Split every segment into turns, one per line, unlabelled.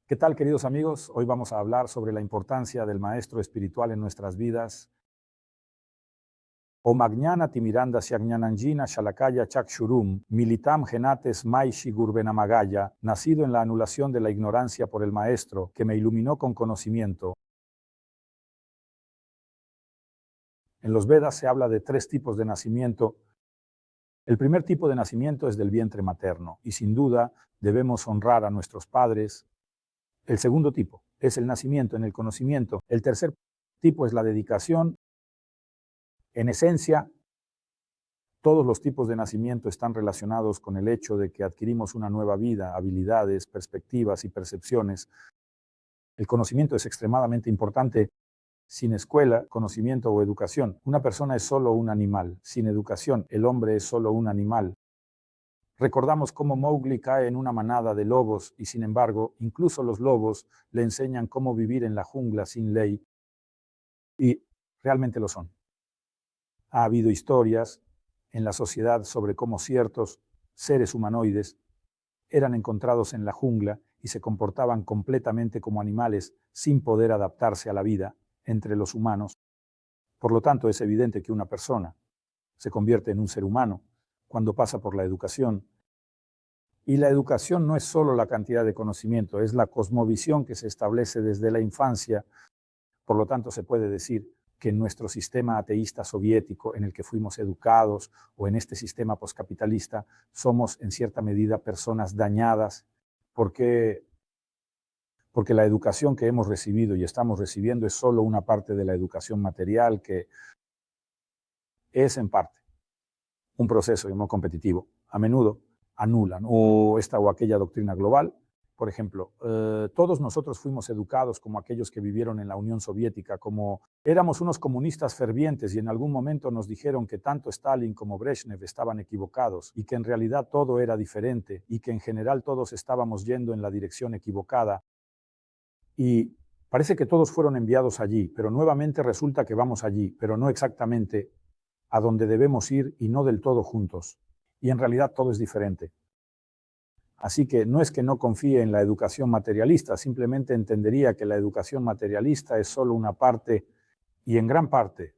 ¿Qué tal, queridos amigos? Hoy vamos a hablar sobre la importancia del maestro espiritual en nuestras vidas. O magnana timiranda siagnanangina shalakaya chakshurum, militam genates maishi gurbenamagaya, nacido en la anulación de la ignorancia por el maestro, que me iluminó con conocimiento. En los Vedas se habla de 3 tipos de nacimiento. El primer tipo de nacimiento es del vientre materno, y sin duda debemos honrar a nuestros padres. El segundo tipo es el nacimiento en el conocimiento. El tercer tipo es la dedicación. En esencia, todos los tipos de nacimiento están relacionados con el hecho de que adquirimos una nueva vida, habilidades, perspectivas y percepciones. El conocimiento es extremadamente importante. Sin escuela, conocimiento o educación, una persona es solo un animal. Sin educación, el hombre es solo un animal. Recordamos cómo Mowgli cae en una manada de lobos y, sin embargo, incluso los lobos le enseñan cómo vivir en la jungla sin ley. Y realmente lo son. Ha habido historias en la sociedad sobre cómo ciertos seres humanoides eran encontrados en la jungla y se comportaban completamente como animales sin poder adaptarse a la vida entre los humanos. Por lo tanto, es evidente que una persona se convierte en un ser humano cuando pasa por la educación. Y la educación no es solo la cantidad de conocimiento, es la cosmovisión que se establece desde la infancia. Por lo tanto, se puede decir que en nuestro sistema ateísta soviético en el que fuimos educados o en este sistema poscapitalista somos en cierta medida personas dañadas porque, porque la educación que hemos recibido y estamos recibiendo es solo una parte de la educación material que es en parte un proceso no competitivo. A menudo anulan o esta o aquella doctrina global. Por ejemplo, todos nosotros fuimos educados como aquellos que vivieron en la Unión Soviética, como éramos unos comunistas fervientes y en algún momento nos dijeron que tanto Stalin como Brezhnev estaban equivocados y que en realidad todo era diferente y que en general todos estábamos yendo en la dirección equivocada. Y parece que todos fueron enviados allí, pero nuevamente resulta que vamos allí, pero no exactamente a donde debemos ir y no del todo juntos. Y en realidad todo es diferente. Así que no es que no confíe en la educación materialista, simplemente entendería que la educación materialista es solo una parte y en gran parte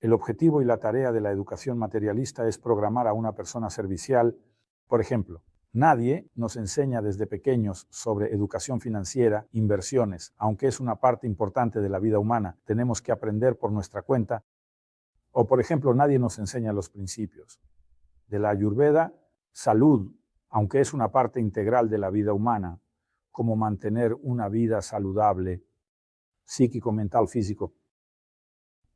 el objetivo y la tarea de la educación materialista es programar a una persona servicial. Por ejemplo, nadie nos enseña desde pequeños sobre educación financiera, inversiones, aunque es una parte importante de la vida humana, tenemos que aprender por nuestra cuenta. O, por ejemplo, nadie nos enseña los principios de la Ayurveda, salud, aunque es una parte integral de la vida humana, como mantener una vida saludable, psíquico, mental, físico.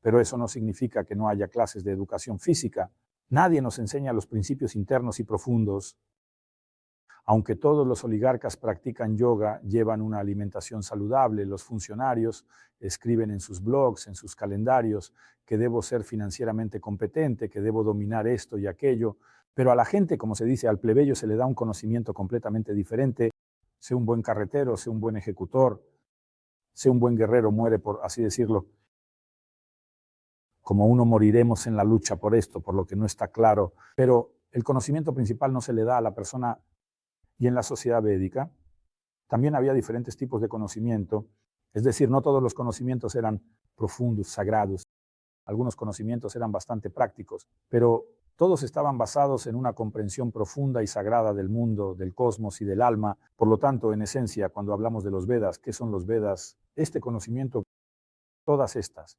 Pero eso no significa que no haya clases de educación física. Nadie nos enseña los principios internos y profundos. Aunque todos los oligarcas practican yoga, llevan una alimentación saludable, los funcionarios escriben en sus blogs, en sus calendarios, que debo ser financieramente competente, que debo dominar esto y aquello, pero a la gente, como se dice, al plebeyo se le da un conocimiento completamente diferente. Sé un buen carretero, sé un buen ejecutor, sé un buen guerrero, muere por así decirlo. Como uno moriremos en la lucha por esto, por lo que no está claro, pero el conocimiento principal no se le da a la persona. Y en la sociedad védica también había diferentes tipos de conocimiento, es decir, no todos los conocimientos eran profundos, sagrados, algunos conocimientos eran bastante prácticos, pero todos estaban basados en una comprensión profunda y sagrada del mundo, del cosmos y del alma. Por lo tanto, en esencia, cuando hablamos de los Vedas, ¿qué son los Vedas? Este conocimiento, todas estas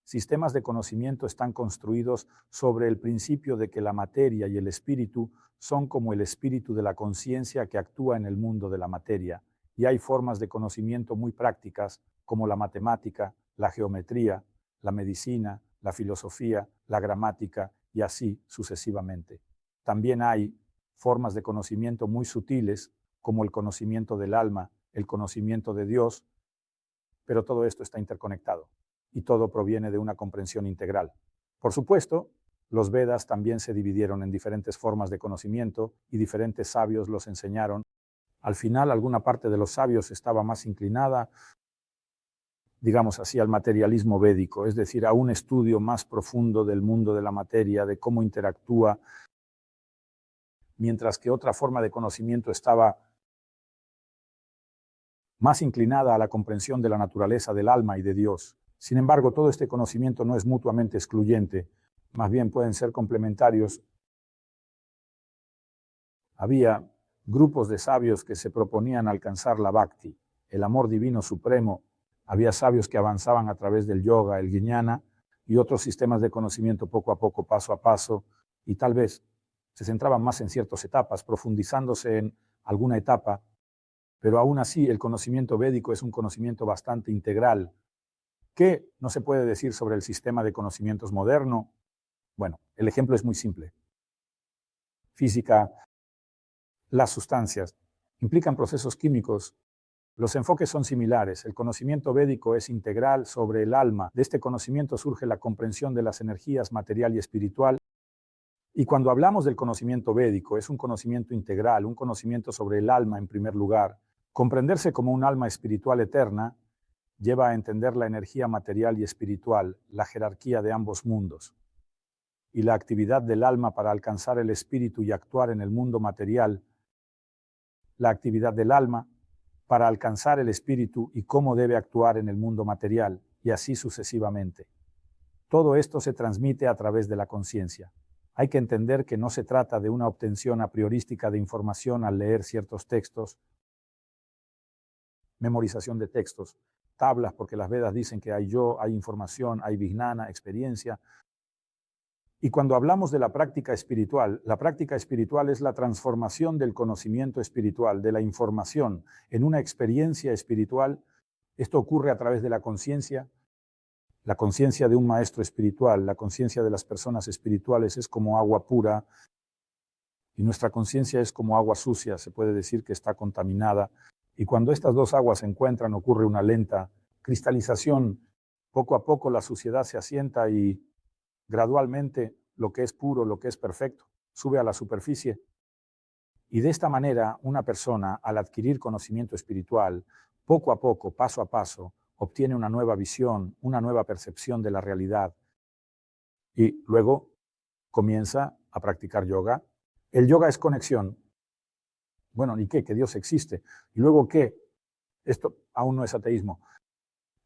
sistemas de conocimiento están construidos sobre el principio de que la materia y el espíritu son como el espíritu de la conciencia que actúa en el mundo de la materia. Y hay formas de conocimiento muy prácticas, como la matemática, la geometría, la medicina, la filosofía, la gramática y así sucesivamente. También hay formas de conocimiento muy sutiles, como el conocimiento del alma, el conocimiento de Dios, pero todo esto está interconectado y todo proviene de una comprensión integral. Por supuesto, los Vedas también se dividieron en diferentes formas de conocimiento y diferentes sabios los enseñaron. Al final, alguna parte de los sabios estaba más inclinada, digamos así, al materialismo védico, es decir, a un estudio más profundo del mundo de la materia, de cómo interactúa, mientras que otra forma de conocimiento estaba más inclinada a la comprensión de la naturaleza del alma y de Dios. Sin embargo, todo este conocimiento no es mutuamente excluyente, más bien pueden ser complementarios. Había grupos de sabios que se proponían alcanzar la bhakti, el amor divino supremo. Había sabios que avanzaban a través del yoga, el jnana y otros sistemas de conocimiento poco a poco, paso a paso, y tal vez se centraban más en ciertas etapas, profundizándose en alguna etapa, pero aún así el conocimiento védico es un conocimiento bastante integral. ¿Qué no se puede decir sobre el sistema de conocimientos moderno? Bueno, el ejemplo es muy simple. Física, las sustancias implican procesos químicos. Los enfoques son similares. El conocimiento védico es integral sobre el alma. De este conocimiento surge la comprensión de las energías material y espiritual. Y cuando hablamos del conocimiento védico, es un conocimiento integral, un conocimiento sobre el alma en primer lugar. Comprenderse como un alma espiritual eterna lleva a entender la energía material y espiritual, la jerarquía de ambos mundos. Y la actividad del alma para alcanzar el espíritu y actuar en el mundo material, la actividad del alma para alcanzar el espíritu y cómo debe actuar en el mundo material, y así sucesivamente. Todo esto se transmite a través de la conciencia. Hay que entender que no se trata de una obtención a priorística de información al leer ciertos textos, memorización de textos, tablas, porque las Vedas dicen que hay yo, hay información, hay vijnana, experiencia. Y cuando hablamos de la práctica espiritual es la transformación del conocimiento espiritual, de la información, en una experiencia espiritual. Esto ocurre a través de la conciencia de un maestro espiritual. La conciencia de las personas espirituales es como agua pura y nuestra conciencia es como agua sucia, se puede decir que está contaminada. Y cuando estas dos aguas se encuentran ocurre una lenta cristalización. Poco a poco la suciedad se asienta y gradualmente lo que es puro, lo que es perfecto, sube a la superficie. Y de esta manera una persona, al adquirir conocimiento espiritual, poco a poco, paso a paso, obtiene una nueva visión, una nueva percepción de la realidad. Y luego comienza a practicar yoga. El yoga es conexión. Bueno, ¿y qué? Que Dios existe. ¿Y luego qué? Esto aún no es ateísmo.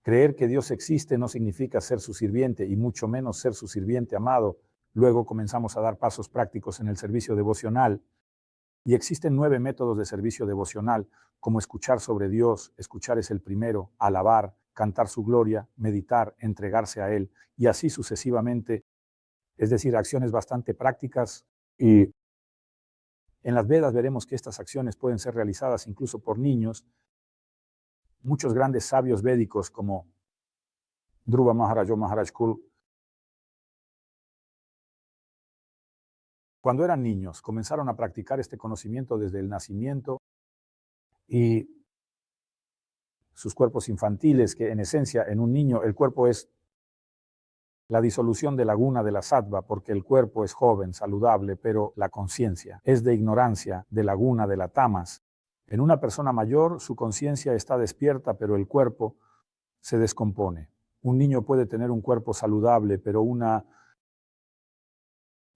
Creer que Dios existe no significa ser su sirviente y mucho menos ser su sirviente amado. Luego comenzamos a dar pasos prácticos en el servicio devocional. Y existen 9 métodos de servicio devocional, como escuchar sobre Dios, escuchar es el primero, alabar, cantar su gloria, meditar, entregarse a Él, y así sucesivamente. Es decir, acciones bastante prácticas, y en las Vedas veremos que estas acciones pueden ser realizadas incluso por niños. Muchos grandes sabios védicos como Dhruva Maharaj o Maharaj Kul, cuando eran niños, comenzaron a practicar este conocimiento desde el nacimiento, y sus cuerpos infantiles, que en esencia en un niño el cuerpo es la disolución de la guna de la sattva, porque el cuerpo es joven, saludable, pero la conciencia es de ignorancia de la guna de la tamas. En una persona mayor su conciencia está despierta, pero el cuerpo se descompone. Un niño puede tener un cuerpo saludable, pero un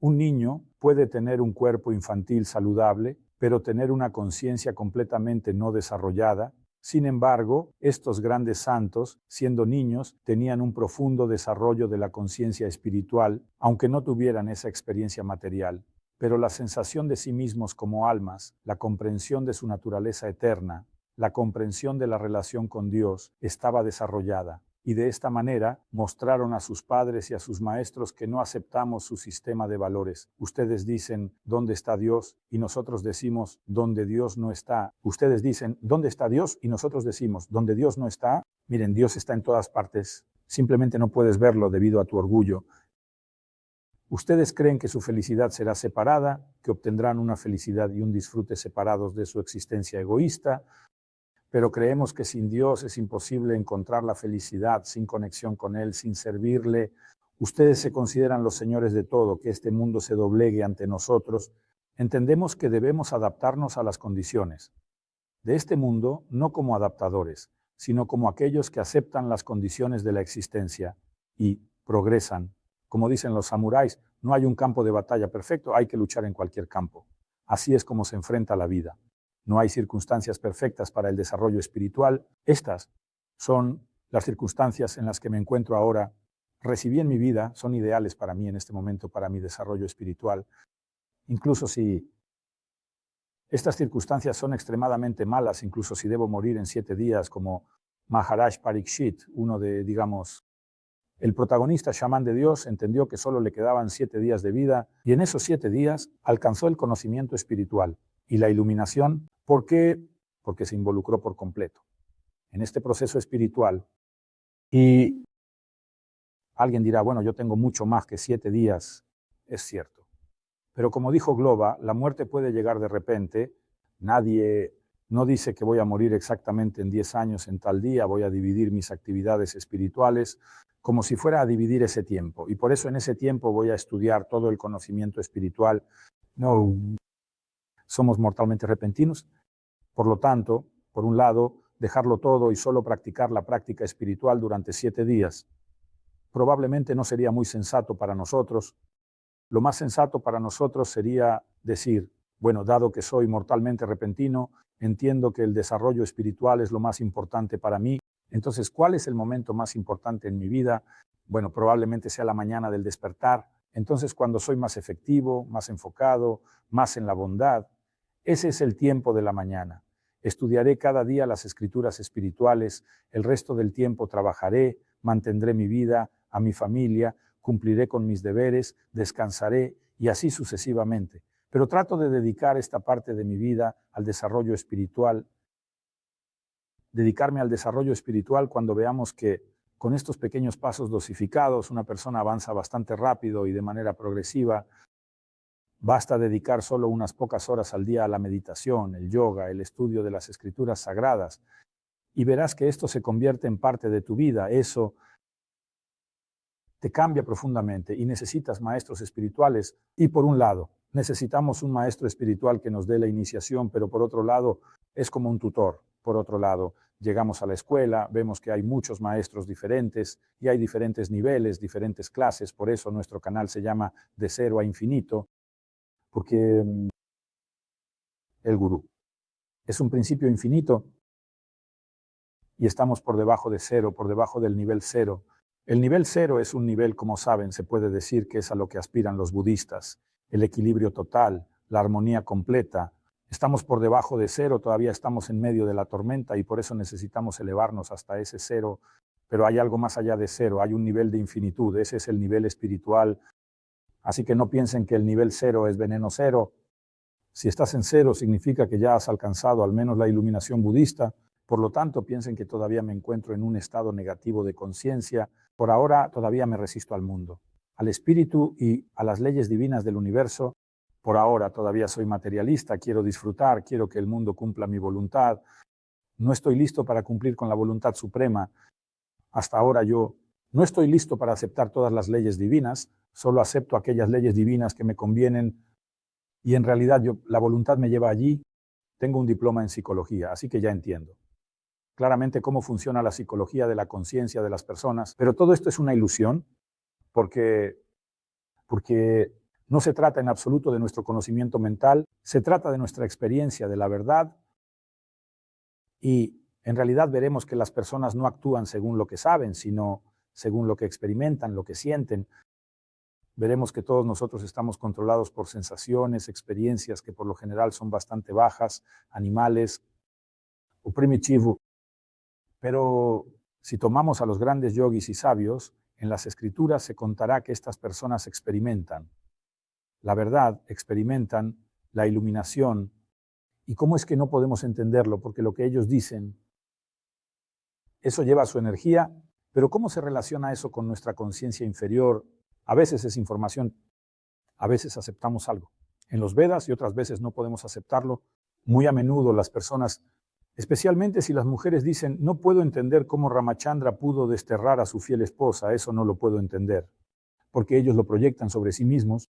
niño puede tener un cuerpo infantil saludable, pero tener una conciencia completamente no desarrollada. Sin embargo, estos grandes santos, siendo niños, tenían un profundo desarrollo de la conciencia espiritual, aunque no tuvieran esa experiencia material. Pero la sensación de sí mismos como almas, la comprensión de su naturaleza eterna, la comprensión de la relación con Dios estaba desarrollada. Y de esta manera mostraron a sus padres y a sus maestros que no aceptamos su sistema de valores. Ustedes dicen, ¿dónde está Dios? Y nosotros decimos, ¿dónde Dios no está? Ustedes dicen, ¿dónde está Dios? Y nosotros decimos, ¿dónde Dios no está? Miren, Dios está en todas partes. Simplemente no puedes verlo debido a tu orgullo. Ustedes creen que su felicidad será separada, que obtendrán una felicidad y un disfrute separados de su existencia egoísta, pero creemos que sin Dios es imposible encontrar la felicidad, sin conexión con Él, sin servirle. Ustedes se consideran los señores de todo, que este mundo se doblegue ante nosotros. Entendemos que debemos adaptarnos a las condiciones de este mundo, no como adaptadores, sino como aquellos que aceptan las condiciones de la existencia y progresan. Como dicen los samuráis, no hay un campo de batalla perfecto, hay que luchar en cualquier campo. Así es como se enfrenta la vida. No hay circunstancias perfectas para el desarrollo espiritual. Estas son las circunstancias en las que me encuentro ahora. Recibí en mi vida, son ideales para mí en este momento, para mi desarrollo espiritual. Incluso si estas circunstancias son extremadamente malas, incluso si debo morir en 7 días, como Maharaj Parikshit, uno de, digamos, el protagonista chamán de Dios, entendió que solo le quedaban 7 días de vida y en esos 7 días alcanzó el conocimiento espiritual y la iluminación. ¿Por qué? Porque se involucró por completo en este proceso espiritual. Y alguien dirá, bueno, yo tengo mucho más que 7 días. Es cierto. Pero como dijo Globa, la muerte puede llegar de repente. Nadie no dice que voy a morir exactamente en 10 años, en tal día, voy a dividir mis actividades espirituales como si fuera a dividir ese tiempo. Y por eso en ese tiempo voy a estudiar todo el conocimiento espiritual. No, somos mortalmente repentinos. Por lo tanto, por un lado, dejarlo todo y solo practicar la práctica espiritual durante 7 días probablemente no sería muy sensato para nosotros. Lo más sensato para nosotros sería decir, bueno, dado que soy mortalmente repentino, entiendo que el desarrollo espiritual es lo más importante para mí. Entonces, ¿cuál es el momento más importante en mi vida? Bueno, probablemente sea la mañana del despertar. Entonces, cuando soy más efectivo, más enfocado, más en la bondad, ese es el tiempo de la mañana. Estudiaré cada día las escrituras espirituales, el resto del tiempo trabajaré, mantendré mi vida, a mi familia, cumpliré con mis deberes, descansaré y así sucesivamente. Pero trato de dedicar esta parte de mi vida al desarrollo espiritual, dedicarme al desarrollo espiritual cuando veamos que con estos pequeños pasos dosificados una persona avanza bastante rápido y de manera progresiva. Basta dedicar solo unas pocas horas al día a la meditación, el yoga, el estudio de las escrituras sagradas y verás que esto se convierte en parte de tu vida. Eso te cambia profundamente y necesitas maestros espirituales. Y por un lado, necesitamos un maestro espiritual que nos dé la iniciación, pero por otro lado, es como un tutor. Por otro lado, llegamos a la escuela, vemos que hay muchos maestros diferentes y hay diferentes niveles, diferentes clases. Por eso nuestro canal se llama De Cero a Infinito, porque el gurú es un principio infinito y estamos por debajo de cero, por debajo del nivel cero. El nivel cero es un nivel, como saben, se puede decir que es a lo que aspiran los budistas, el equilibrio total, la armonía completa. Estamos por debajo de cero, todavía estamos en medio de la tormenta y por eso necesitamos elevarnos hasta ese cero, pero hay algo más allá de cero, hay un nivel de infinitud, ese es el nivel espiritual. Así que no piensen que el nivel cero es veneno cero. Si estás en cero significa que ya has alcanzado al menos la iluminación budista. Por lo tanto, piensen que todavía me encuentro en un estado negativo de conciencia. Por ahora todavía me resisto al mundo, al espíritu y a las leyes divinas del universo. Por ahora todavía soy materialista, quiero disfrutar, quiero que el mundo cumpla mi voluntad. No estoy listo para cumplir con la voluntad suprema. Hasta ahora yo no estoy listo para aceptar todas las leyes divinas, solo acepto aquellas leyes divinas que me convienen y en realidad la voluntad me lleva allí. Tengo un diploma en psicología, así que ya entiendo claramente cómo funciona la psicología de la conciencia de las personas, pero todo esto es una ilusión porque no se trata en absoluto de nuestro conocimiento mental, se trata de nuestra experiencia de la verdad y en realidad veremos que las personas no actúan según lo que saben, sino según lo que experimentan, lo que sienten. Veremos que todos nosotros estamos controlados por sensaciones, experiencias que por lo general son bastante bajas, animales o primitivos. Pero si tomamos a los grandes yogis y sabios, en las escrituras se contará que estas personas experimentan la verdad, experimentan la iluminación. ¿Y cómo es que no podemos entenderlo? Porque lo que ellos dicen, eso lleva su energía, pero ¿cómo se relaciona eso con nuestra conciencia inferior? A veces es información, a veces aceptamos algo en los Vedas y otras veces no podemos aceptarlo. Muy a menudo las personas, especialmente si las mujeres dicen, no puedo entender cómo Ramachandra pudo desterrar a su fiel esposa, eso no lo puedo entender, porque ellos lo proyectan sobre sí mismos,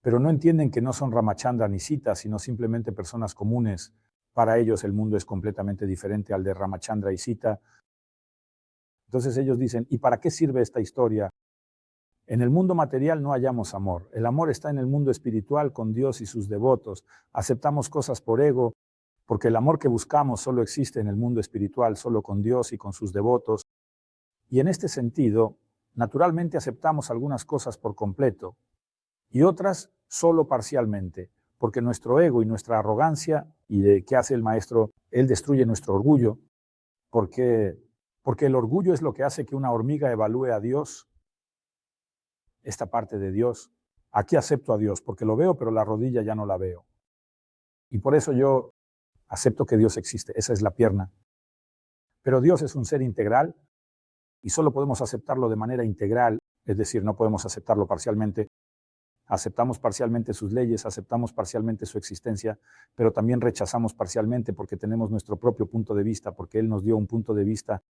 pero no entienden que no son Ramachandra ni Sita, sino simplemente personas comunes. Para ellos el mundo es completamente diferente al de Ramachandra y Sita. Entonces ellos dicen, ¿y para qué sirve esta historia? En el mundo material no hallamos amor. El amor está en el mundo espiritual con Dios y sus devotos. Aceptamos cosas por ego. porque el amor que buscamos solo existe en el mundo espiritual, solo con Dios y con sus devotos, y en este sentido, naturalmente aceptamos algunas cosas por completo y otras solo parcialmente, porque nuestro ego y nuestra arrogancia, y de qué hace el maestro, él destruye nuestro orgullo, porque el orgullo es lo que hace que una hormiga evalúe a Dios, esta parte de Dios. Aquí acepto a Dios, porque lo veo, pero la rodilla ya no la veo. Y por eso yo acepto que Dios existe, esa es la pierna. Pero Dios es un ser integral y solo podemos aceptarlo de manera integral, es decir, no podemos aceptarlo parcialmente. Aceptamos parcialmente sus leyes, aceptamos parcialmente su existencia, pero también rechazamos parcialmente porque tenemos nuestro propio punto de vista, porque Él nos dio un punto de vista.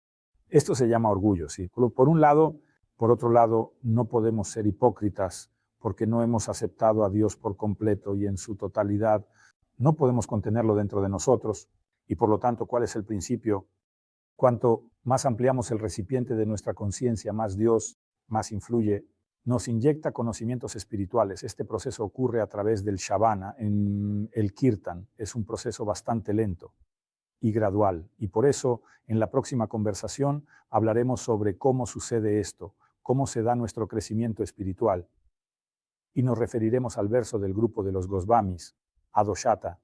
Esto se llama orgullo, ¿sí? Por un lado, por otro lado, no podemos ser hipócritas porque no hemos aceptado a Dios por completo y en su totalidad. No podemos contenerlo dentro de nosotros y por lo tanto, ¿cuál es el principio? Cuanto más ampliamos el recipiente de nuestra conciencia, más Dios más influye, nos inyecta conocimientos espirituales. Este proceso ocurre a través del Shavana, en el Kirtan. Es un proceso bastante lento y gradual. Y por eso, en la próxima conversación, hablaremos sobre cómo sucede esto, cómo se da nuestro crecimiento espiritual. Y nos referiremos al verso del grupo de los Gosvamis, Adoshata,